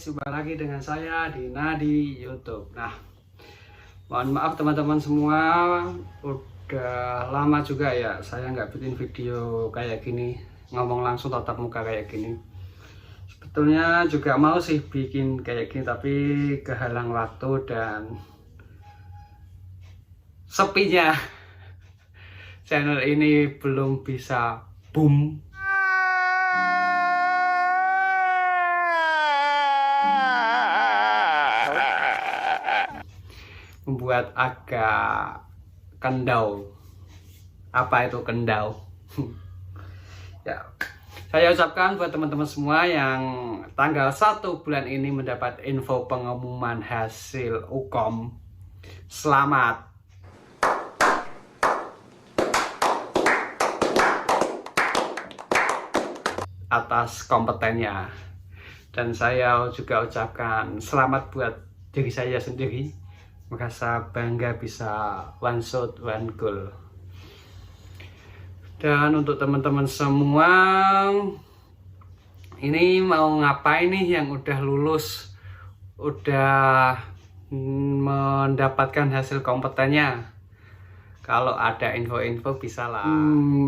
jumpa lagi dengan saya Dina di YouTube. Nah, mohon maaf teman-teman semua, udah lama juga ya saya nggak bikin video kayak gini, ngomong langsung tatap muka kayak gini. Sebetulnya juga mau sih bikin kayak gini, tapi kehalang waktu dan sepinya channel ini belum bisa boom. Membuat agak kendau. Apa itu kendau? Ya, saya ucapkan buat teman-teman semua yang tanggal 1 bulan ini mendapat info pengumuman hasil UKOM, selamat. Atas kompetennya. Dan saya juga ucapkan selamat buat diri saya sendiri, merasa bangga bisa one shot one goal. Dan untuk teman-teman semua, ini mau ngapain nih yang udah lulus, udah mendapatkan hasil kompetennya? Kalau ada info-info bisa lah.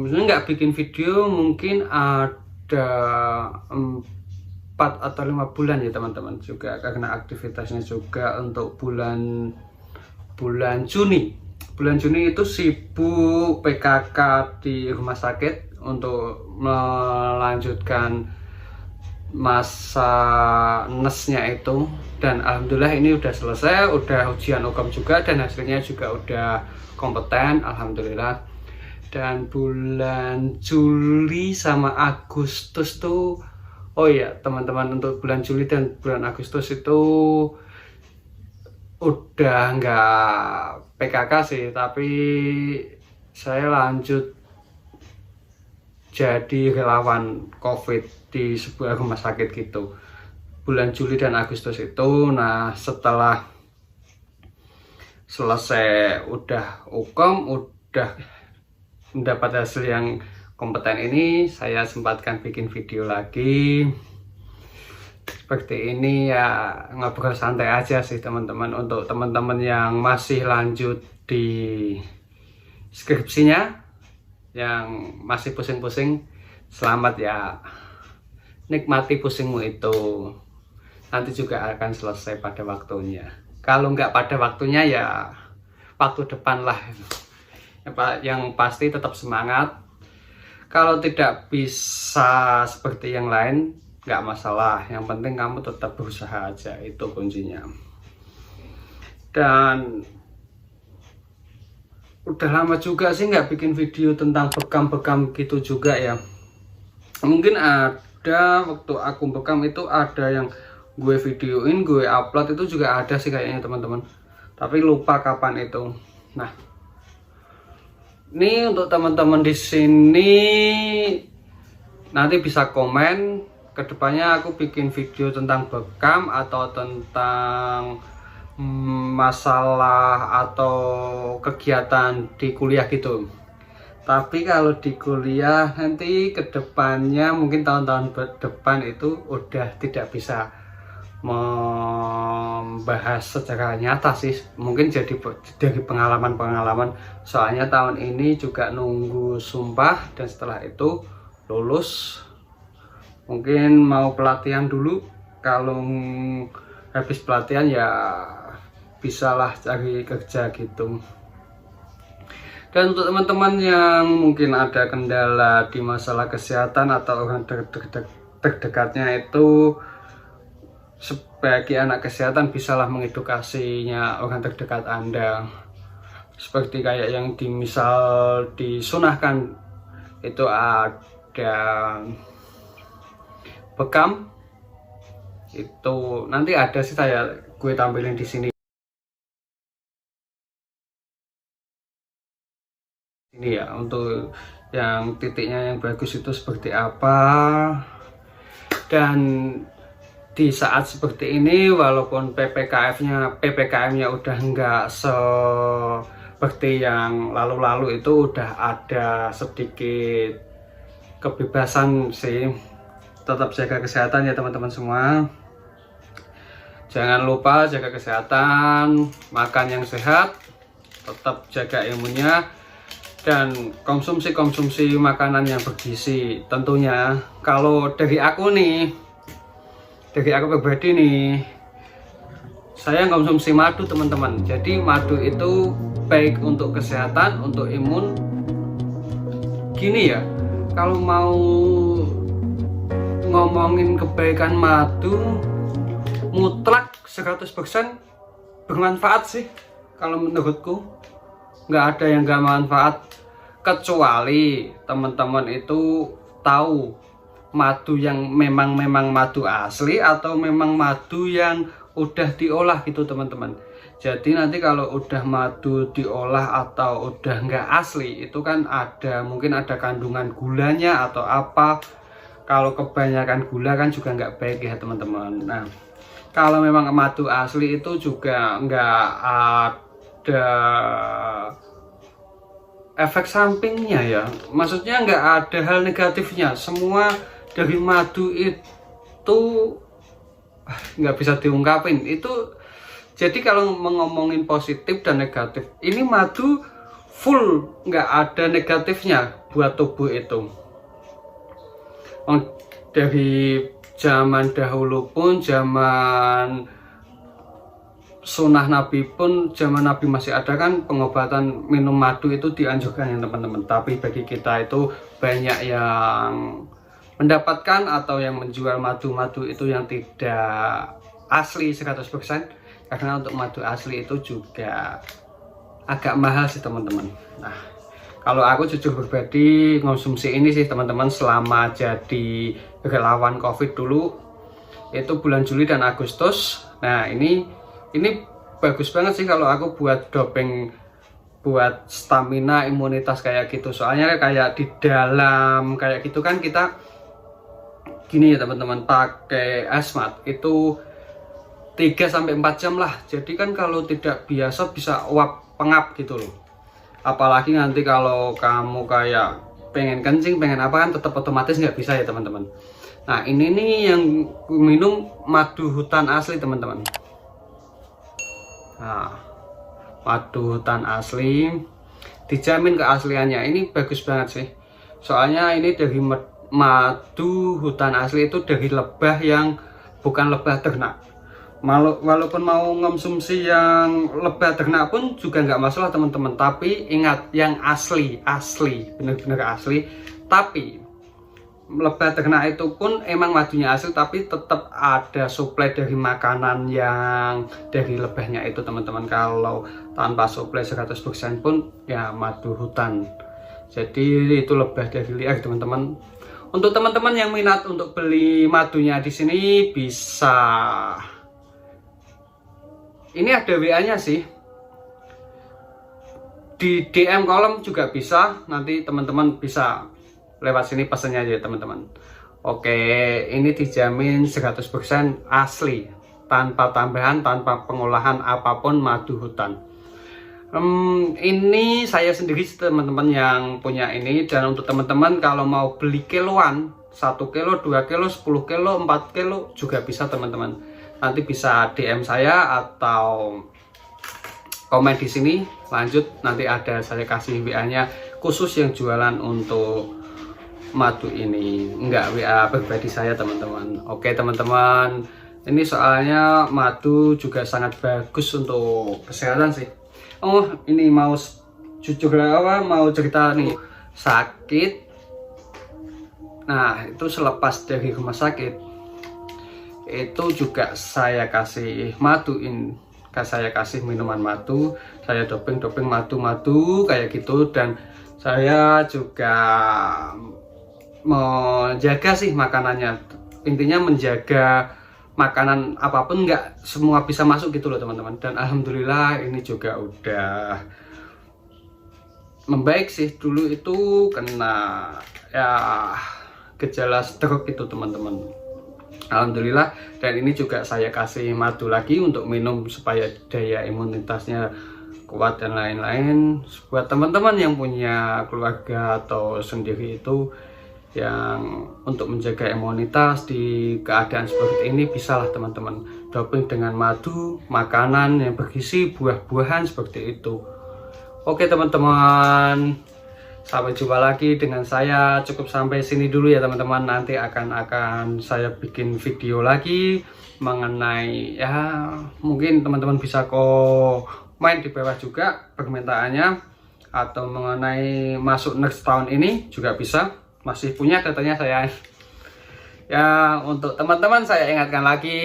Saya nggak bikin video mungkin ada 4 atau 5 bulan ya teman-teman, juga karena aktivitasnya juga untuk bulan Juni. Bulan Juni itu sibuk PKK di rumah sakit untuk melanjutkan masa nesnya itu, dan alhamdulillah ini udah selesai, udah ujian UKOM juga dan hasilnya juga udah kompeten, alhamdulillah. Dan bulan Juli sama Agustus tuh, oh iya teman-teman, untuk bulan Juli dan bulan Agustus itu udah nggak PKK sih, tapi saya lanjut jadi relawan COVID di sebuah rumah sakit gitu. Bulan Juli dan Agustus itu, nah setelah selesai udah UKOM, udah mendapat hasil yang kompeten ini, saya sempatkan bikin video lagi seperti ini ya, ngobrol santai aja sih teman-teman. Untuk teman-teman yang masih lanjut di skripsinya, yang masih pusing-pusing, selamat ya, nikmati pusingmu itu, nanti juga akan selesai pada waktunya. Kalau nggak pada waktunya ya waktu depan lah. Yang pasti tetap semangat. Kalau tidak bisa seperti yang lain, nggak masalah, yang penting kamu tetap berusaha aja, itu kuncinya. Dan udah lama juga sih nggak bikin video tentang bekam-bekam gitu juga ya. Mungkin ada waktu aku bekam itu ada yang gue videoin, gue upload, itu juga ada sih kayaknya teman-teman, tapi lupa kapan itu. Nah, ini untuk teman-teman di sini nanti bisa komen kedepannya aku bikin video tentang bekam atau tentang masalah atau kegiatan di kuliah gitu. Tapi kalau di kuliah nanti kedepannya, mungkin tahun-tahun depan itu udah tidak bisa membahas secara nyata sih, mungkin jadi dari pengalaman-pengalaman. Soalnya tahun ini juga nunggu sumpah, dan setelah itu lulus, mungkin mau pelatihan dulu. Kalau habis pelatihan ya bisalah cari kerja gitu. Dan untuk teman-teman yang mungkin ada kendala di masalah kesehatan atau orang terdekatnya itu, sebagai anak kesehatan bisalah mengedukasinya orang terdekat Anda. Seperti kayak yang misal disunahkan itu ada bekam, itu nanti ada sih, gue tampilin di sini. Ini ya, untuk yang titiknya yang bagus itu seperti apa. Dan di saat seperti ini, walaupun PPKM-nya udah nggak seperti yang lalu-lalu, itu udah ada sedikit kebebasan sih. Tetap jaga kesehatan ya teman-teman semua. Jangan lupa jaga kesehatan, makan yang sehat, tetap jaga imunnya, dan konsumsi makanan yang bergizi. Tentunya kalau dari aku pribadi nih, saya konsumsi madu teman-teman. Jadi madu itu baik untuk kesehatan, untuk imun. Gini ya, kalau mau ngomongin kebaikan madu, mutlak 100% bermanfaat sih. Kalau menurutku nggak ada yang nggak manfaat, kecuali teman-teman itu tahu madu yang memang madu asli atau memang madu yang udah diolah gitu teman-teman. Jadi nanti kalau udah madu diolah atau udah nggak asli, itu kan mungkin ada kandungan gulanya atau apa. Kalau kebanyakan gula kan juga nggak baik ya teman-teman. Nah, kalau memang madu asli itu juga nggak ada efek sampingnya ya, maksudnya nggak ada hal negatifnya. Semua dari madu itu nggak bisa diungkapin itu. Jadi kalau ngomongin positif dan negatif, ini madu full nggak ada negatifnya buat tubuh itu. Dari zaman dahulu pun, zaman sunnah Nabi pun, zaman Nabi masih ada kan pengobatan minum madu itu dianjurkan ya teman-teman. Tapi bagi kita itu banyak yang mendapatkan atau yang menjual madu-madu itu yang tidak asli 100%, karena untuk madu asli itu juga agak mahal sih teman-teman. Nah, kalau aku jujur pribadi konsumsi ini sih teman-teman selama jadi relawan COVID dulu, itu bulan Juli dan Agustus. Nah, ini bagus banget sih kalau aku buat doping, buat stamina, imunitas kayak gitu. Soalnya kayak di dalam kayak gitu kan kita gini ya teman-teman, pakai asmat itu 3-4 jam lah. Jadi kan kalau tidak biasa bisa uap pengap gitu loh. Apalagi nanti kalau kamu kayak pengen kencing, pengen apa kan tetap otomatis nggak bisa ya teman-teman. Nah, ini nih yang minum madu hutan asli teman-teman. Nah, madu hutan asli dijamin keasliannya. Ini bagus banget sih. Soalnya ini dari madu hutan asli itu dari lebah yang bukan lebah ternak. Walaupun mau konsumsi yang lebah ternak pun juga nggak masalah teman-teman. Tapi ingat, yang asli, bener-bener asli. Tapi lebah ternak itu pun emang madunya asli, tapi tetap ada suplai dari makanan yang dari lebahnya itu teman-teman. Kalau tanpa suplai 100% pun ya madu hutan. Jadi itu lebah dari liar teman-teman. Untuk teman-teman yang minat untuk beli madunya di sini bisa, ini ada WA-nya sih, di DM kolom juga bisa. Nanti teman-teman bisa lewat sini pesannya aja teman-teman. Oke, ini dijamin 100% asli, tanpa tambahan, tanpa pengolahan apapun madu hutan. Ini saya sendiri teman-teman yang punya ini. Dan untuk teman-teman kalau mau beli kiloan, 1 kilo, 2 kilo, 10 kilo, 4 kilo juga bisa teman-teman. Nanti bisa DM saya atau komen di sini. Lanjut nanti ada saya kasih WA-nya khusus yang jualan untuk madu ini, enggak WA pribadi saya teman-teman. Oke teman-teman, ini soalnya madu juga sangat bagus untuk kesehatan sih. Oh, ini mau jujur apa, mau cerita nih, sakit. Nah, itu selepas dari rumah sakit itu juga saya kasih saya kasih minuman madu, saya doping madu kayak gitu. Dan saya juga menjaga sih makanannya, intinya menjaga makanan apapun nggak semua bisa masuk gitu loh teman-teman. Dan alhamdulillah ini juga udah membaik sih. Dulu itu kena ya gejala stroke itu teman-teman, alhamdulillah. Dan ini juga saya kasih madu lagi untuk minum supaya daya imunitasnya kuat dan lain-lain. Buat teman-teman yang punya keluarga atau sendiri itu yang untuk menjaga imunitas di keadaan seperti ini, bisalah teman-teman doping dengan madu, makanan yang bergizi, buah-buahan seperti itu. Oke teman-teman, sampai jumpa lagi dengan saya. Cukup sampai sini dulu ya teman-teman. Nanti akan saya bikin video lagi mengenai, ya mungkin teman-teman bisa main di bawah juga permintaannya, atau mengenai masuk next tahun ini juga bisa. Masih punya katanya saya. Ya, untuk teman-teman saya ingatkan lagi,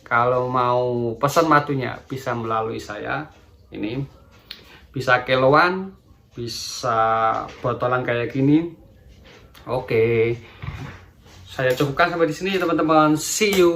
kalau mau pesan madunya bisa melalui saya. Ini bisa kiloan, bisa botolan kayak gini. Oke, saya cukupkan sampai di sini teman-teman. See you.